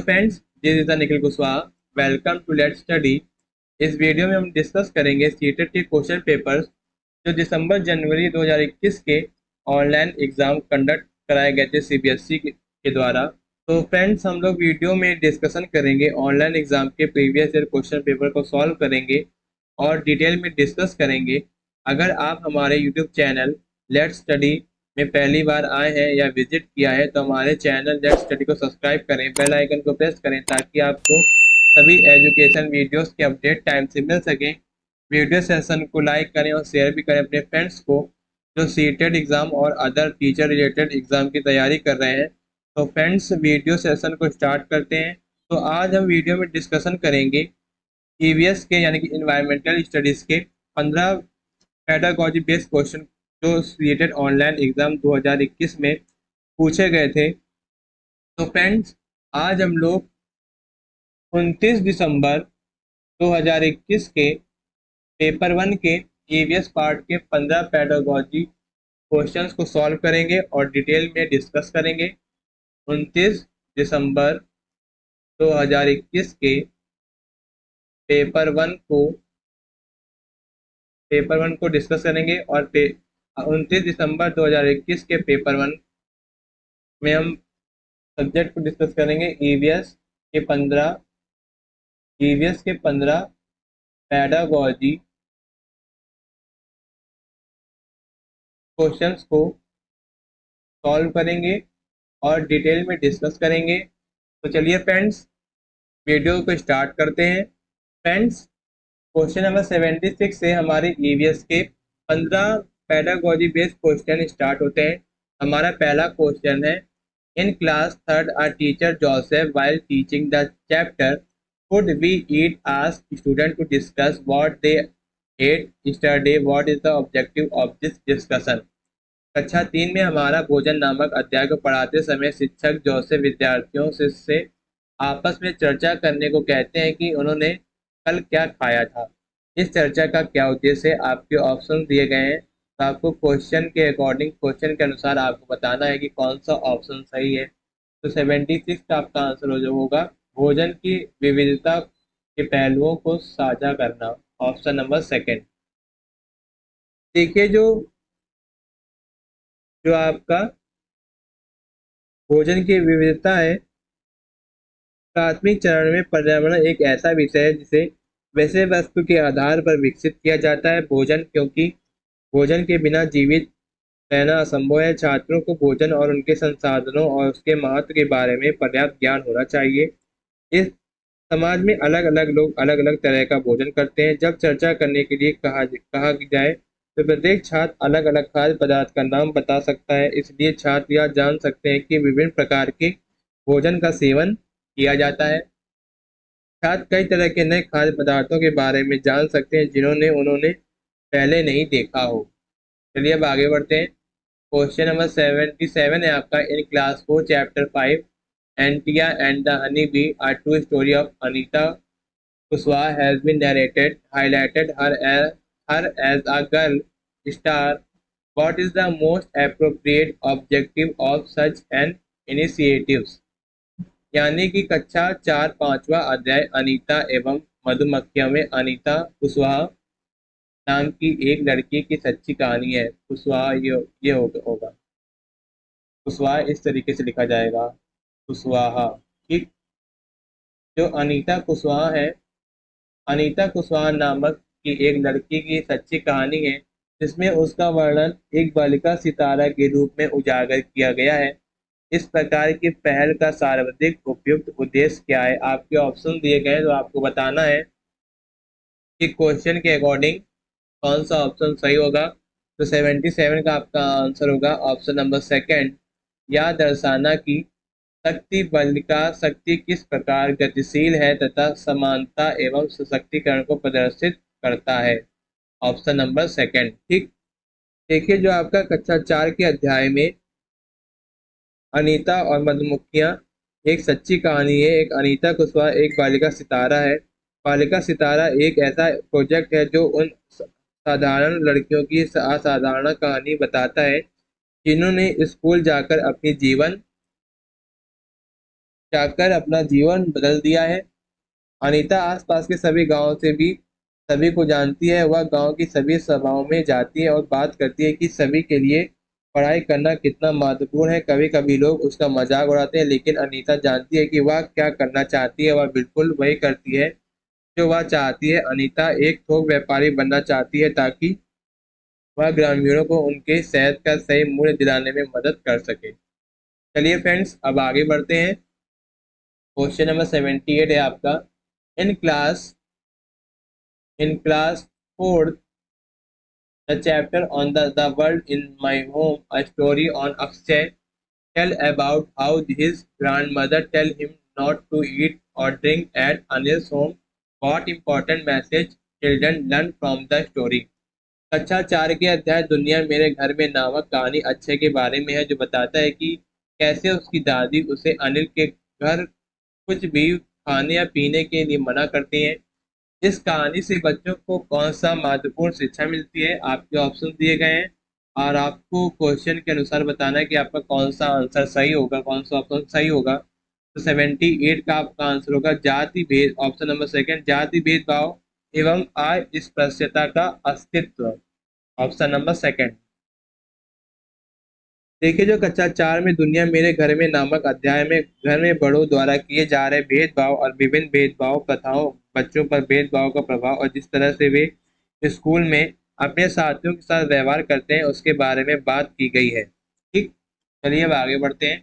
Friends, this is the Nikhil Kushwaha. Welcome to let's study. इस video में हम डिस्कस करेंगे सीटेट के क्वेश्चन पेपर्स जो दिसंबर जनवरी 2021 के ऑनलाइन एग्जाम कंडक्ट कराए गए थे सीबीएसई के द्वारा। तो फ्रेंड्स, हम लोग वीडियो में डिस्कशन करेंगे ऑनलाइन एग्जाम के प्रीवियस ईयर क्वेश्चन पेपर को सॉल्व करेंगे और डिटेल में डिस्कस करेंगे। अगर आप हमारे यूट्यूब चैनल लेट्स स्टडी में पहली बार आए हैं या विजिट किया है तो हमारे चैनल लेट्स स्टडी को सब्सक्राइब करें, बेल आइकन को प्रेस करें ताकि आपको सभी एजुकेशन वीडियोस के अपडेट टाइम से मिल सकें। वीडियो सेशन को लाइक करें और शेयर भी करें अपने फ्रेंड्स को जो सीटेट एग्ज़ाम और अदर टीचर रिलेटेड एग्ज़ाम की तैयारी कर रहे हैं। तो फ्रेंड्स, वीडियो सेशन को स्टार्ट करते हैं। तो आज हम वीडियो में डिस्कशन करेंगे ईवीएस के यानी कि इन्वायरमेंटल स्टडीज़ के 15 पेडागॉजी बेस्ड क्वेश्चन जो रिलेटेड ऑनलाइन एग्ज़ाम 2021 में पूछे गए थे। तो फ्रेंड्स, आज हम लोग 29 दिसंबर 2021 के पेपर 1 के ईवीएस पार्ट के 15 पेडागॉजी क्वेश्चंस को सॉल्व करेंगे और डिटेल में डिस्कस करेंगे। 29 दिसंबर 2021 के पेपर 1 को डिस्कस करेंगे और 29 दिसंबर 2021 के पेपर 1 में हम सब्जेक्ट को डिस्कस करेंगे ईवीएस के 15 पेडागॉजी क्वेश्चंस को सॉल्व करेंगे और डिटेल में डिस्कस करेंगे। तो चलिए फ्रेंड्स, वीडियो को स्टार्ट करते हैं। फ्रेंड्स, क्वेश्चन नंबर 76 से हमारे ईवीएस के 15 पेडागॉजी बेस्ड क्वेश्चन स्टार्ट होते हैं। हमारा पहला क्वेश्चन है, इन class third a teacher Joseph while teaching the chapter could we eat ask student to discuss what they ate yesterday, what is the objective of this discussion। कक्षा 3 में हमारा भोजन नामक अध्याय को पढ़ाते समय शिक्षक जोसेफ विद्यार्थियों से आपस में चर्चा करने को कहते हैं कि उन्होंने कल क्या खाया था। इस चर्चा का क्या उद्देश्य है। आपके ऑप्शन दिए गए हैं, तो आपको क्वेश्चन के अकॉर्डिंग क्वेश्चन के अनुसार आपको बताना है कि कौन सा ऑप्शन सही है। तो 76 का आपका आंसर जो होगा, भोजन की विविधता के पहलुओं को साझा करना, ऑप्शन नंबर सेकंड। देखिए, जो आपका भोजन की विविधता है, प्राथमिक चरण में पर्यावरण एक ऐसा विषय है जिसे विषय वस्तु के आधार पर विकसित किया जाता है। भोजन, क्योंकि भोजन के बिना जीवित रहना असंभव है। छात्रों को भोजन और उनके संसाधनों और उसके महत्व के बारे में पर्याप्त ज्ञान होना चाहिए। इस समाज में अलग अलग लोग अलग अलग तरह का भोजन करते हैं। जब चर्चा करने के लिए कहा जाए तो प्रत्येक छात्र अलग अलग खाद्य पदार्थ का नाम बता सकता है। इसलिए छात्र यह जान सकते हैं कि विभिन्न प्रकार के भोजन का सेवन किया जाता है। छात्र कई तरह के नए खाद्य पदार्थों के बारे में जान सकते हैं जिन्होंने उन्होंने पहले नहीं देखा हो। चलिए अब आगे बढ़ते हैं। क्वेश्चन नंबर 77 है आपका, इन क्लास 4 चैप्टर 5 एंटिया and the honey bee are true story of Anita Kushwaha has been narrated highlighted her as a girl star. What is the most appropriate objective of such an initiatives. यानी कि कक्षा 4 5वां अध्याय अनीता एवं मधुमक्खियों में अनीता कुशवाहा नाम की एक लड़की की सच्ची कहानी है। कुशवाहा ये होगा कुशवाहा इस तरीके से लिखा जाएगा, कुशवाहा। ठीक, जो अनीता कुशवाहा है, अनीता कुशवाहा नामक की एक लड़की की सच्ची कहानी है जिसमें उसका वर्णन एक बालिका सितारा के रूप में उजागर किया गया है। इस प्रकार की पहल का सर्वाधिक उपयुक्त उद्देश्य क्या है। आपके ऑप्शन दिए गए, तो आपको बताना है कि क्वेश्चन के अकॉर्डिंग कौन सा ऑप्शन सही होगा। तो 77 का आपका आंसर होगा ऑप्शन नंबर सेकंड, यह दर्शाना कि शक्ति बल का शक्ति किस प्रकार गतिशील है तथा समानता एवं सशक्तिकरण को प्रदर्शित करता है, ऑप्शन नंबर सेकंड। ठीक, देखिए, जो आपका कक्षा 4 के अध्याय में अनीता और मधुमक्खियां एक सच्ची कहानी है। एक अनीता कुशवाहा एक बालिका सितारा है। बालिका सितारा एक ऐसा प्रोजेक्ट है जो उन साधारण लड़कियों की असाधारण कहानी बताता है जिन्होंने स्कूल जाकर अपनी जीवन जाकर अपना जीवन बदल दिया है। अनीता आसपास के सभी गांवों से भी सभी को जानती है। वह गांव की सभी सभाओं में जाती है और बात करती है कि सभी के लिए पढ़ाई करना कितना महत्वपूर्ण है। कभी कभी लोग उसका मजाक उड़ाते हैं, लेकिन अनीता जानती है कि वह क्या करना चाहती है। वह बिल्कुल वही करती है जो वह चाहती है। अनीता एक थोक व्यापारी बनना चाहती है ताकि वह ग्रामीणों को उनके शहद का सही मूल्य दिलाने में मदद कर सके। चलिए फ्रेंड्स, अब आगे बढ़ते हैं। क्वेश्चन नंबर 78 है आपका। In class in class fourth, the chapter on the world in my home, a story on Akshay, tell about how his grandmother tell him not to eat or drink at Anil's home. What important message children learn from the story? कक्षा 4 के अध्याय दुनिया मेरे घर में नामक कहानी अक्षय के बारे में है, जो बताता है कि कैसे उसकी दादी उसे अनिल के घर कुछ भी खाने या पीने के लिए मना करती हैं। इस कहानी से बच्चों को कौन सा महत्वपूर्ण शिक्षा मिलती है? आपके ऑप्शन दिए गए हैं और आपको क्वेश्चन के अनुसार बताना है कि आपका कौन सा आंसर सही होगा, कौन सा ऑप्शन सही होगा। तो 78 का आपका आंसर होगा जाति भेद, ऑप्शन नंबर सेकंड, जाति भेदभाव एवं अस्पृश्यता का अस्तित्व, ऑप्शन नंबर सेकंड। देखिए, जो कक्षा 4 में दुनिया मेरे घर में नामक अध्याय में घर में बड़ों द्वारा किए जा रहे भेदभाव और विभिन्न भेदभाव प्रथाओं, बच्चों पर भेदभाव का प्रभाव और जिस तरह से वे स्कूल में अपने साथियों के साथ व्यवहार करते हैं, उसके बारे में बात की गई है। ठीक, चलिए अब आगे बढ़ते हैं।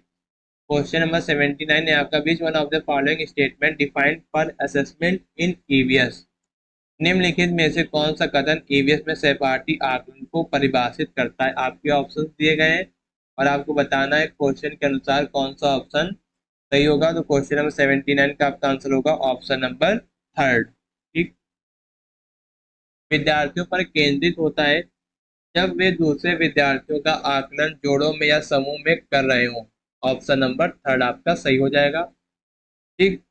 क्वेश्चन नंबर 79 है आपका। Which one of the following statement defined for assessment in EVS? निम्नलिखित में से कौन सा कथन ईवीएस में सहपाठी आकलन को परिभाषित करता है? आपके ऑप्शन दिए गए हैं और आपको बताना है क्वेश्चन के अनुसार कौन सा ऑप्शन सही होगा। तो क्वेश्चन नंबर 79 का आपका आंसर होगा ऑप्शन नंबर थर्ड। ठीक, विद्यार्थियों पर केंद्रित होता है जब वे दूसरे विद्यार्थियों का आकलन जोड़ों में या समूह में कर रहे हों। ऑप्शन नंबर थर्ड आपका सही हो जाएगा। ठीक,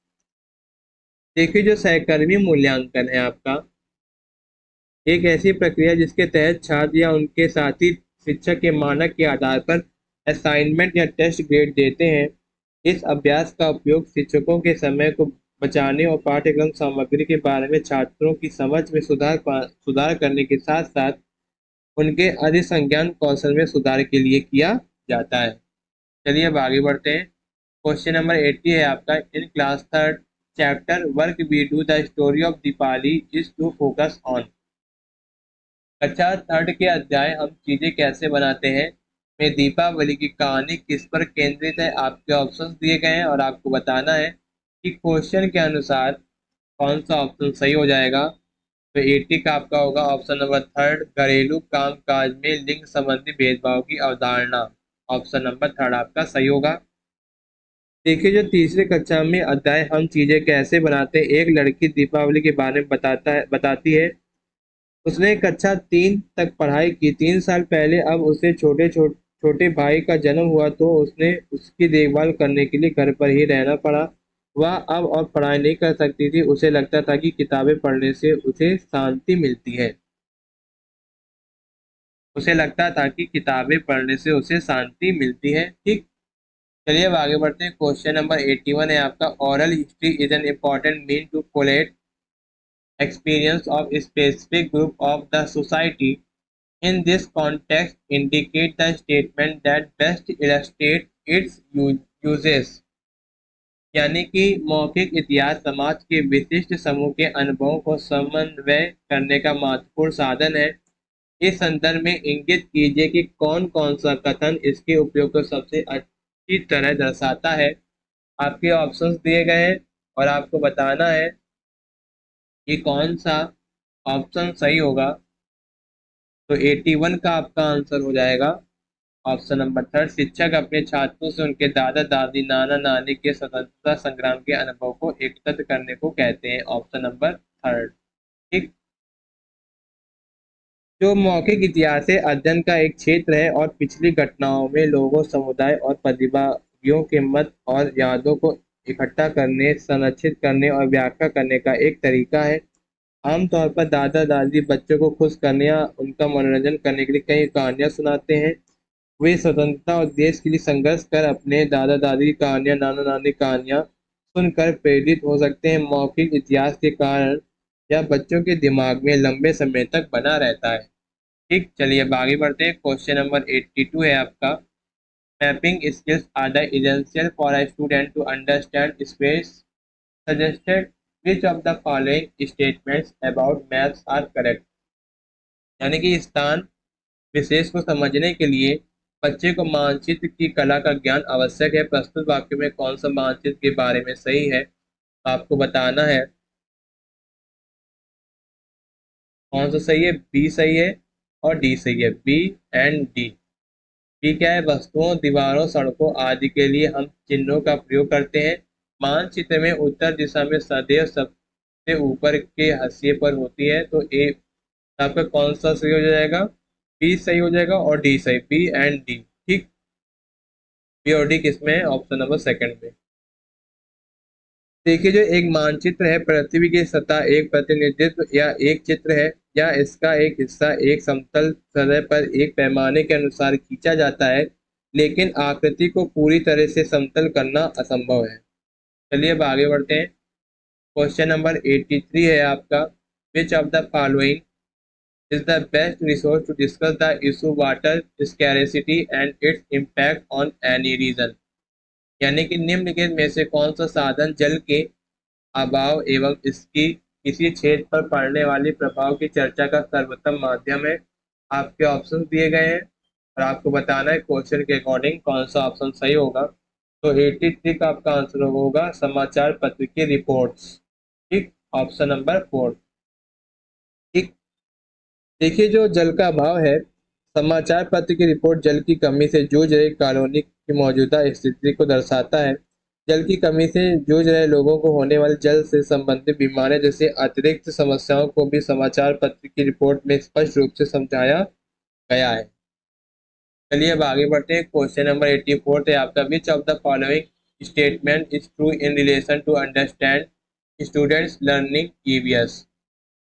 देखिए, जो सहकर्मी मूल्यांकन है आपका, एक ऐसी प्रक्रिया जिसके तहत छात्र या उनके साथी शिक्षक के मानक के आधार पर असाइनमेंट या टेस्ट ग्रेड देते हैं। इस अभ्यास का उपयोग शिक्षकों के समय को बचाने और पाठ्यक्रम सामग्री के बारे में छात्रों की समझ में सुधार करने के साथ साथ उनके अधिसंज्ञान कौशल में सुधार के लिए किया जाता है। चलिए अब आगे बढ़ते हैं। क्वेश्चन नंबर 80 है आपका। In class third chapter work we do the story of Deepali is to focus on. कक्षा थर्ड के अध्याय हम चीजें कैसे बनाते हैं में दीपावली की कहानी किस पर केंद्रित है? आपके ऑप्शंस दिए गए हैं और आपको बताना है कि क्वेश्चन के अनुसार कौन सा ऑप्शन सही हो जाएगा। तो 80 का आपका होगा ऑप्शन नंबर थर्ड, घरेलू काम काज में लिंग संबंधी भेदभाव की अवधारणा, ऑप्शन नंबर थर्ड आपका सही होगा। देखिए, जो तीसरी कक्षा में अध्याय हम चीजें कैसे बनाते हैं, एक लड़की दीपावली के बारे में बताती है। उसने कक्षा 3 तक पढ़ाई की। 3 साल पहले अब उसे छोटे भाई का जन्म हुआ तो उसने उसकी देखभाल करने के लिए घर पर ही रहना पड़ा। वह अब और पढ़ाई नहीं कर सकती थी। उसे लगता था कि किताबें पढ़ने से उसे शांति मिलती है। उसे लगता था कि किताबें पढ़ने से उसे शांति मिलती है। ठीक, चलिए अब आगे बढ़ते हैं। क्वेश्चन नंबर 81 है आपका। Oral history is an important mean to collect experience of a specific group of the society. In this context, indicate the statement that best illustrate its uses. यानी कि मौखिक इतिहास समाज के विशिष्ट समूह के अनुभवों को समन्वय करने का महत्वपूर्ण साधन है। इस संदर्भ में इंगित कीजिए कि कौन कौन सा कथन इसके उपयोग को सबसे अच्छी तरह दर्शाता है। आपके ऑप्शंस दिए गए हैं और आपको बताना है कि कौन सा ऑप्शन सही होगा। तो 81 का आपका आंसर हो जाएगा ऑप्शन नंबर थर्ड, शिक्षक अपने छात्रों से उनके दादा दादी नाना नानी के स्वतंत्रता संग्राम के अनुभव को एकत्र करने को कहते हैं, ऑप्शन नंबर थर्ड। ठीक, जो मौखिक इतिहास है अध्ययन का एक क्षेत्र है और पिछली घटनाओं में लोगों, समुदाय और प्रतिभागियों के मत और यादों को इकट्ठा करने, संरक्षित करने और व्याख्या करने का एक तरीका है। आमतौर पर दादा दादी बच्चों को खुश करने या उनका मनोरंजन करने के लिए कई कहानियां सुनाते हैं। वे स्वतंत्रता और देश के लिए संघर्ष कर अपने दादा दादी की कहानियां, नाना नानी कहानियां सुनकर प्रेरित हो सकते हैं, मौखिक इतिहास के कारण यह बच्चों के दिमाग में लंबे समय तक बना रहता है। ठीक, चलिए अब आगे बढ़ते हैं। क्वेश्चन नंबर 82 है आपका। Mapping skills are the essential for a student to understand space suggested which of the following statements about maps are correct. यानी कि स्थान विशेष को समझने के लिए बच्चे को मानचित्र की कला का ज्ञान आवश्यक है। प्रस्तुत वाक्य में कौन सा मानचित्र के बारे में सही है, तो आपको बताना है कौन सा सही है। बी सही है और डी सही है। B and D. बी क्या है? वस्तुओं, दीवारों, सड़कों आदि के लिए हम चिन्हों का प्रयोग करते हैं। मानचित्र में उत्तर दिशा में सदैव सबसे ऊपर के हाशिए पर होती है। तो ए आपका कौन सा सही हो जाएगा? बी सही हो जाएगा और डी सही। B and D. ठीक, बी और डी किसमें है? ऑप्शन नंबर सेकंड में। देखिए, जो एक मानचित्र है पृथ्वी की सतह एक प्रतिनिधित्व या एक चित्र है, या इसका एक हिस्सा एक समतल सतह पर एक पैमाने के अनुसार खींचा जाता है, लेकिन आकृति को पूरी तरह से समतल करना असंभव है। चलिए अब आगे बढ़ते हैं। क्वेश्चन नंबर 83 है आपका। Which of the following is the best resource to discuss the issue water scarcity and its impact on any region. यानी कि निम्नलिखित में से कौन सा साधन जल के अभाव एवं इसकी किसी क्षेत्र पर पड़ने वाले प्रभाव की चर्चा का सर्वोत्तम माध्यम है। आपके ऑप्शन दिए गए हैं और आपको बताना है क्वेश्चन के अकॉर्डिंग कौन सा ऑप्शन सही होगा। तो 83 का आपका आंसर होगा समाचार पत्र की रिपोर्ट्स। ठीक, ऑप्शन नंबर 4। ठीक, देखिए, जो जल का अभाव है, समाचार पत्र की रिपोर्ट जल की कमी से जूझ रही कॉलोनी की मौजूदा स्थिति को दर्शाता है। जल की कमी से जूझ रहे लोगों को होने वाली जल से संबंधित बीमारियों जैसे अतिरिक्त समस्याओं को भी समाचार पत्र की रिपोर्ट में स्पष्ट रूप से समझाया गया है। चलिए अब आगे बढ़ते हैं। क्वेश्चन नंबर 84 है आपका। Which of the following statement is true in relation to understand students learning EVS.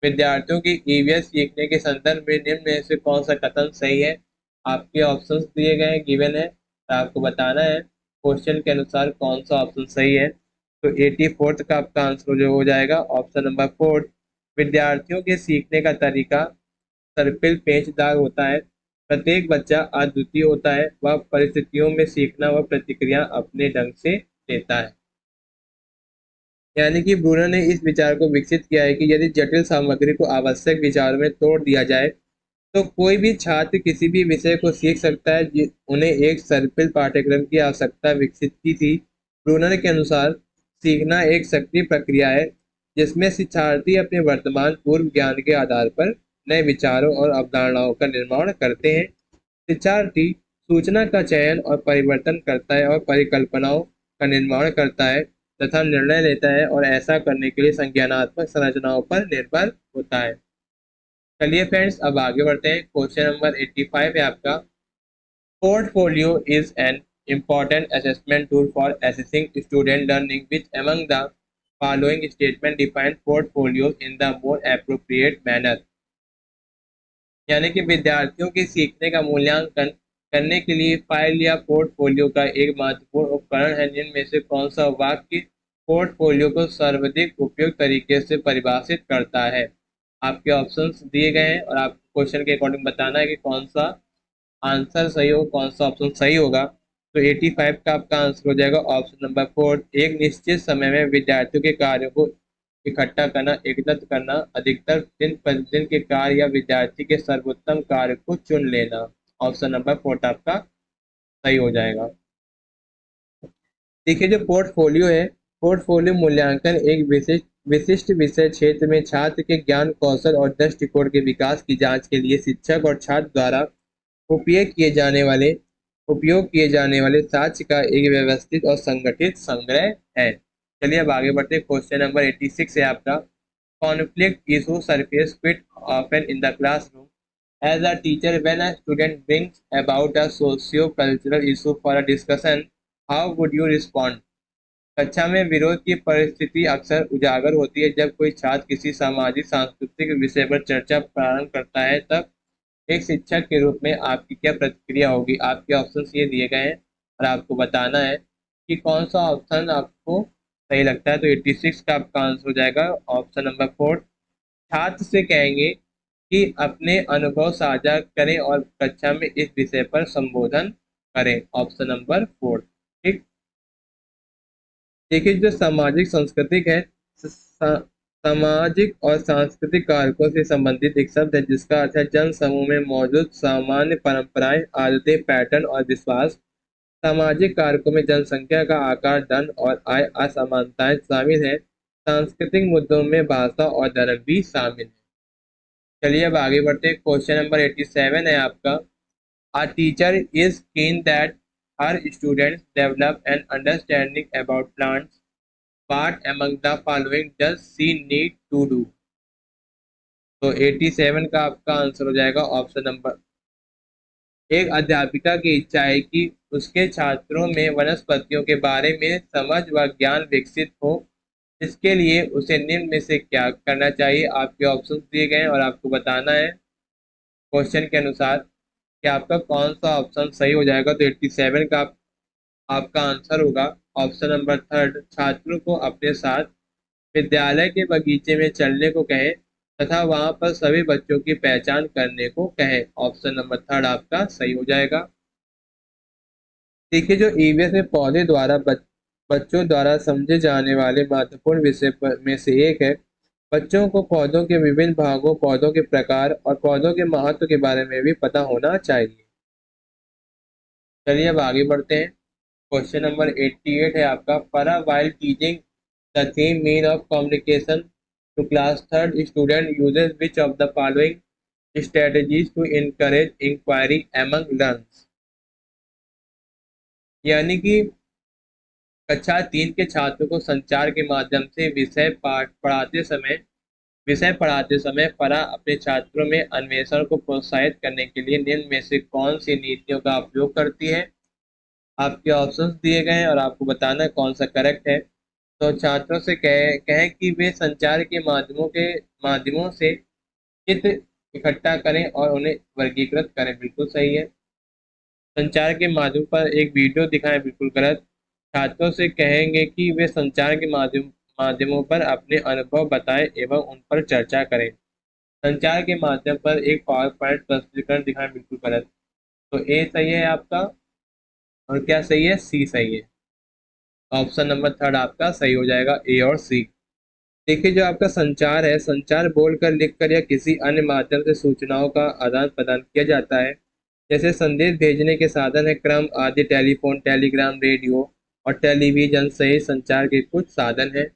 विद्यार्थियों की ईवीएस सीखने के संदर्भ में निम्न में से कौन सा कथन सही है। आपके ऑप्शंस दिए गए हैं, गिवन है, तो आपको बताना है क्वेश्चन के अनुसार कौन सा ऑप्शन सही है। तो 84 का आपका आंसर जो हो जाएगा ऑप्शन नंबर 4। विद्यार्थियों के सीखने का तरीका सर्पिल पेचदार होता है। प्रत्येक बच्चा अद्वितीय होता है। वह परिस्थितियों में सीखना व प्रतिक्रिया अपने ढंग से देता है। यानी कि ब्रूनर ने इस विचार को विकसित किया है कि यदि जटिल सामग्री को आवश्यक विचारों में तोड़ दिया जाए तो कोई भी छात्र किसी भी विषय को सीख सकता है। उन्हें एक सर्पिल पाठ्यक्रम की आवश्यकता विकसित की थी। ब्रूनर के अनुसार सीखना एक सक्रिय प्रक्रिया है जिसमें शिक्षार्थी अपने वर्तमान पूर्व ज्ञान के आधार पर नए विचारों और अवधारणाओं का निर्माण करते हैं। शिक्षार्थी सूचना का चयन और परिवर्तन करता है और परिकल्पनाओं का निर्माण करता है तथा निर्णय लेता है, और ऐसा करने के लिए संज्ञानात्मक संरचनाओं पर निर्भर होता है। चलिए फ्रेंड्स, अब आगे बढ़ते हैं। क्वेश्चन नंबर 85 है आपका। Portfolio is an important assessment tool for assessing student learning, which among the following statement define portfolios in the more appropriate manner। यानी कि विद्यार्थियों के सीखने का मूल्यांकन करने के लिए फाइल या पोर्टफोलियो का एक महत्वपूर्ण उपकरण है। जिनमें से कौन सा वाक्य पोर्टफोलियो को सर्वाधिक उपयुक्त तरीके से परिभाषित करता है। आपके ऑप्शंस दिए गए हैं और आपको क्वेश्चन के अकॉर्डिंग बताना है कि कौन सा आंसर सही होगा, कौन सा ऑप्शन सही होगा। तो 85 का आपका आंसर हो जाएगा ऑप्शन नंबर 4। एक निश्चित समय में विद्यार्थियों के कार्यों को इकट्ठा करना, एकत्रित करना, अधिकतर दिन प्रतिदिन के कार्य या विद्यार्थी के सर्वोत्तम कार्य को चुन लेना। ऑप्शन नंबर 4 आपका सही हो जाएगा। देखिए, जो पोर्टफोलियो है, पोर्टफोलियो मूल्यांकन एक विशिष्ट विषय क्षेत्र में छात्र के ज्ञान, कौशल और दृष्टिकोण के विकास की जांच के लिए शिक्षक और छात्र द्वारा उपयोग किए जाने वाले साक्ष्य का एक व्यवस्थित और संगठित संग्रह है। चलिए अब आगे बढ़ते हैं। क्वेश्चन नंबर 86 है आपका। Conflict issue surface quite often in the classroom as a teacher when a student brings about a socio cultural issue for a discussion, how would you respond. कक्षा में विरोध की परिस्थिति अक्सर उजागर होती है जब कोई छात्र किसी सामाजिक सांस्कृतिक विषय पर चर्चा प्रारंभ करता है। तब एक शिक्षक के रूप में आपकी क्या प्रतिक्रिया होगी। आपके ऑप्शंस ये दिए गए हैं और आपको बताना है कि कौन सा ऑप्शन आपको सही लगता है, तो 86 का आपका आंसर हो जाएगा ऑप्शन नंबर 4। छात्र से कहेंगे कि अपने अनुभव साझा करें और कक्षा में इस विषय पर संबोधन करें, ऑप्शन नंबर 4। ठीक। देखिए, जो सामाजिक सांस्कृतिक है, सामाजिक और सांस्कृतिक कारकों से संबंधित एक शब्द है जिसका अर्थ है जन समूह में मौजूद सामान्य परंपराएं, आदतें, पैटर्न और विश्वास। सामाजिक कारकों में जनसंख्या का आकार, धन और आय असमानताएं शामिल है। सांस्कृतिक मुद्दों में भाषा और धर्म भी शामिल है। चलिए अब आगे बढ़ते हैं। क्वेश्चन नंबर 87 है आपका। A teacher is keen that her students develop an understanding about plants. What among the following does she need to do? तो 87 का आपका आंसर हो जाएगा ऑप्शन नंबर। एक अध्यापिका की इच्छा है कि उसके छात्रों में वनस्पतियों के बारे में समझ व ज्ञान विकसित हो। इसके लिए उसे निम्न में से क्या करना चाहिए? आपके ऑप्शन दिए गए हैं और आपको बताना है क्वेश्चन के अनुसार कि आपका कौन सा ऑप्शन सही हो जाएगा। तो 87 का आपका आंसर होगा ऑप्शन नंबर 3। छात्रों को अपने साथ विद्यालय के बगीचे में चलने को कहें तथा वहां पर सभी बच्चों की पहचान करने को कहें, ऑप्शन नंबर 3 आपका सही हो जाएगा। देखिए, जो ईवीएस में पौधे द्वारा बच्चों द्वारा समझे जाने वाले महत्वपूर्ण विषय में से एक है। बच्चों को पौधों के विभिन्न भागों, पौधों के प्रकार और पौधों के महत्व के बारे में भी पता होना चाहिए। चलिए अब आगे बढ़ते हैं। क्वेश्चन नंबर 88 है आपका। Farah while teaching the theme mean of communication to class third student uses which of the following strategies to encourage inquiry among learners. यानी कि कक्षा 3 के छात्रों को संचार के माध्यम से विषय पढ़ाते समय फरा अपने छात्रों में अन्वेषण को प्रोत्साहित करने के लिए निम्न में से कौन सी नीतियों का उपयोग करती है? आपके ऑप्शंस दिए गए हैं और आपको बताना है कौन सा करेक्ट है। तो छात्रों से कहें कि वे संचार के माध्यमों से चित्र इकट्ठा करें और उन्हें वर्गीकृत करें, बिल्कुल सही है। संचार के माध्यम पर एक वीडियो दिखाएं, बिल्कुल गलत। छात्रों से कहेंगे कि वे संचार के माध्यमों पर अपने अनुभव बताएं एवं उन पर चर्चा करें। संचार के माध्यम पर एक पावर पॉइंट प्रस्तुतिकरण दिखाएं, बिल्कुल गलत। तो ए सही है आपका, और क्या सही है? सी सही है। ऑप्शन नंबर 3 आपका सही हो जाएगा, ए और सी। देखिए, जो आपका संचार है, संचार बोलकर, लिखकर या किसी अन्य माध्यम से सूचनाओं का आदान प्रदान किया जाता है। जैसे संदेश भेजने के साधन है क्रम आदि, टेलीफोन, टेलीग्राम, रेडियो और टेलीविजन सहित संचार के कुछ साधन हैं।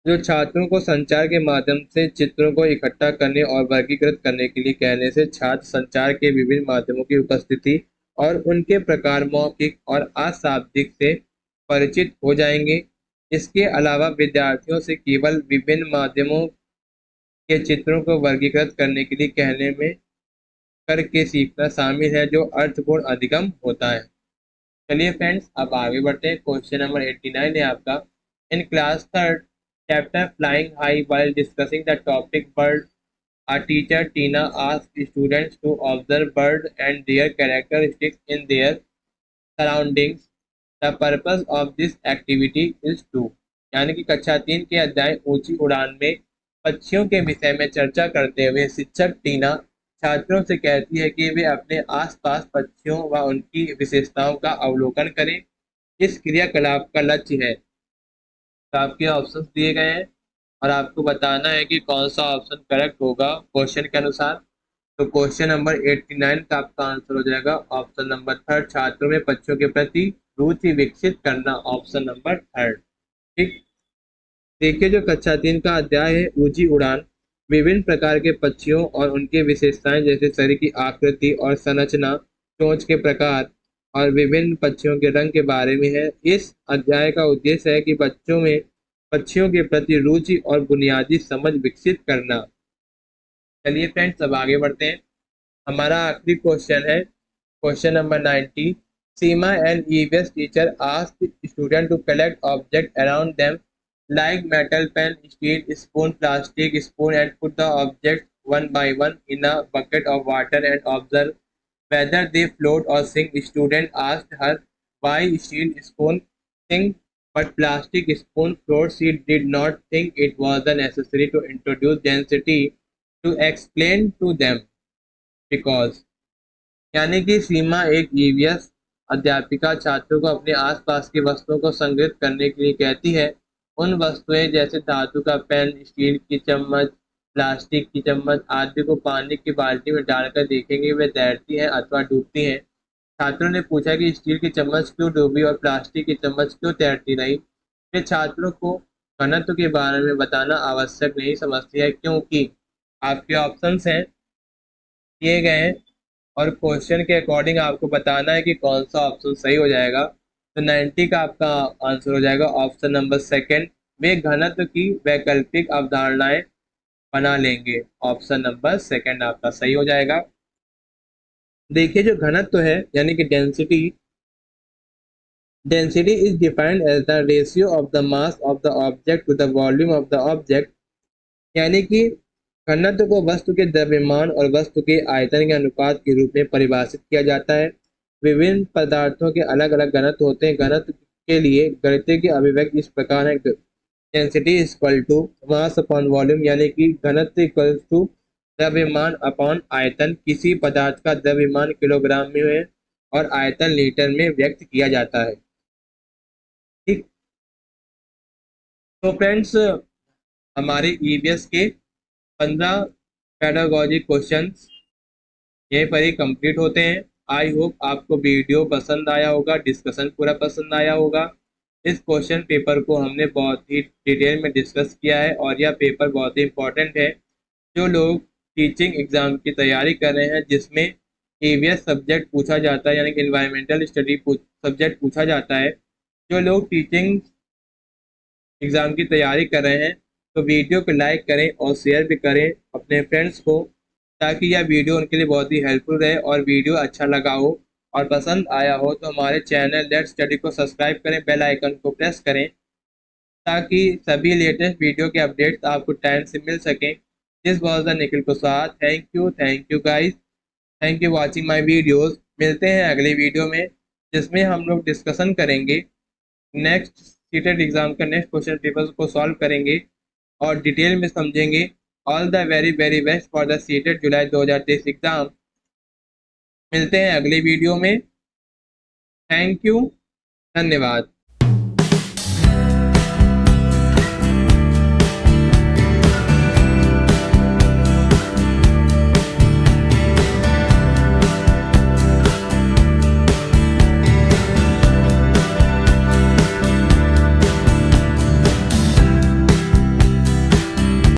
जो छात्रों को संचार के माध्यम से चित्रों को इकट्ठा करने और वर्गीकृत करने के लिए कहने से छात्र संचार के विभिन्न माध्यमों की उपस्थिति और उनके प्रकार, मौखिक और अशाब्दिक से परिचित हो जाएंगे। इसके अलावा विद्यार्थियों से केवल विभिन्न माध्यमों के चित्रों को वर्गीकृत करने के लिए कहने में करके सीखना शामिल है, जो अर्थपूर्ण अधिगम होता है। चलिए फ्रेंड्स, अब आगे बढ़ते हैं। क्वेश्चन नंबर 89 है आपका। In class third chapter flying high while discussing the topic bird, a teacher Tina asked students to observe birds and their characteristics in their surroundings. The purpose of this activity is to, यानी कि कक्षा 3 के अध्याय ऊंची उड़ान में पक्षियों के विषय में चर्चा करते हुए शिक्षक टीना छात्रों से कहती है कि वे अपने आसपास पक्षियों व उनकी विशेषताओं का अवलोकन करें। इस क्रियाकलाप का लक्ष्य है। तो आपके ऑप्शंस दिए गए हैं और आपको बताना है कि कौन सा ऑप्शन करेक्ट होगा क्वेश्चन के अनुसार। तो क्वेश्चन नंबर 89 का आपका आंसर हो जाएगा ऑप्शन नंबर 3, छात्रों में पक्षियों के प्रति रुचि विकसित करना, ऑप्शन नंबर 3। ठीक। देखिए, जो कक्षा 3 का अध्याय है ऊंची उड़ान, विभिन्न प्रकार के पक्षियों और उनके विशेषताएं जैसे शरीर की आकृति और संरचना, चोंच के प्रकार और विभिन्न पक्षियों के रंग के बारे में है। इस अध्याय का उद्देश्य है कि बच्चों में पक्षियों के प्रति रुचि और बुनियादी समझ विकसित करना। चलिए फ्रेंड्स, अब आगे बढ़ते हैं। हमारा आखिरी क्वेश्चन है question number 90। Seema and EVS teacher asked student to collect object around them like metal pen, steel spoon, plastic spoon, and put the objects one by one in a bucket of water and observe whether they float or sink. Student asked her why steel spoon thing, but plastic spoon floor she did not think it was necessary to introduce density to explain to them because यानी कि सीमा एक EVS अध्यापिका छात्रों को अपने आसपास की वस्तुओं को संग्रहित करने के लिए कहती है। उन वस्तुएं जैसे धातु का पेन, स्टील की चम्मच, प्लास्टिक की चम्मच आदि को पानी की बाल्टी में डालकर देखेंगे वे तैरती हैं अथवा डूबती हैं। छात्रों ने पूछा कि स्टील की चम्मच क्यों डूबी और प्लास्टिक की चम्मच क्यों तैरती रही। वे छात्रों को घनत्व के बारे में बताना आवश्यक नहीं समझती है क्योंकि आपके ऑप्शंस हैं दिए गए हैं और क्वेश्चन के अकॉर्डिंग आपको बताना है कि कौन सा ऑप्शन सही हो जाएगा। तो 90 का आपका आंसर हो जाएगा ऑप्शन नंबर सेकंड। वे घनत्व की वैकल्पिक अवधारणाएं बना लेंगे। ऑप्शन नंबर सेकंड आपका सही हो जाएगा। देखिए जो घनत्व है यानी कि density, density is defined as the ratio of the mass of the object to the volume of the object, यानी कि घनत्व को वस्तु के द्रव्यमान और वस्तु के आयतन के अनुपात के रूप में परिभाषित किया जाता है। विभिन्न पदार्थों के अलग अलग घनत्व होते हैं। घनत्व के लिए गणितीय की अभिव्यक्ति इस प्रकार है। Density equal to mass upon volume, यानी कि घनत्व इक्वल टू द्रव्यमान अपॉन आयतन। किसी पदार्थ का द्रव्यमान किलोग्राम में है और आयतन लीटर में व्यक्त किया जाता है। ठीक, तो फ्रेंड्स हमारे ईवीएस के 15 पेडागॉजी क्वेश्चंस यहीं पर ही कंप्लीट होते हैं। आई होप आपको वीडियो पसंद आया होगा, डिस्कशन पूरा पसंद आया होगा। इस क्वेश्चन पेपर को हमने बहुत ही डिटेल में डिस्कस किया है और यह पेपर बहुत ही इम्पोर्टेंट है। जो लोग टीचिंग एग्जाम की तैयारी कर रहे हैं जिसमें ईवीएस सब्जेक्ट पूछा जाता है यानी कि इन्वायरमेंटल स्टडी सब्जेक्ट पूछा जाता है, जो लोग टीचिंग एग्जाम की तैयारी कर रहे हैं तो वीडियो को लाइक करें और शेयर भी करें अपने फ्रेंड्स को, ताकि यह वीडियो उनके लिए बहुत ही हेल्पफुल रहे। और वीडियो अच्छा लगा हो और पसंद आया हो तो हमारे चैनल लेट्स स्टडी को सब्सक्राइब करें, बेल आइकन को प्रेस करें ताकि सभी लेटेस्ट वीडियो के अपडेट्स आपको टाइम से मिल सकें। This was the Nikhil Prasad. Thank you guys, thank you watching my videos. मिलते हैं अगले वीडियो में जिसमें हम लोग डिस्कशन करेंगे नेक्स्ट सीटेड एग्जाम का नेक्स्ट क्वेश्चन पेपर को सॉल्व करेंगे और डिटेल में समझेंगे। All the very very best for the seated July 2023 exam. मिलते हैं अगले वीडियो में। थैंक यू, धन्यवाद।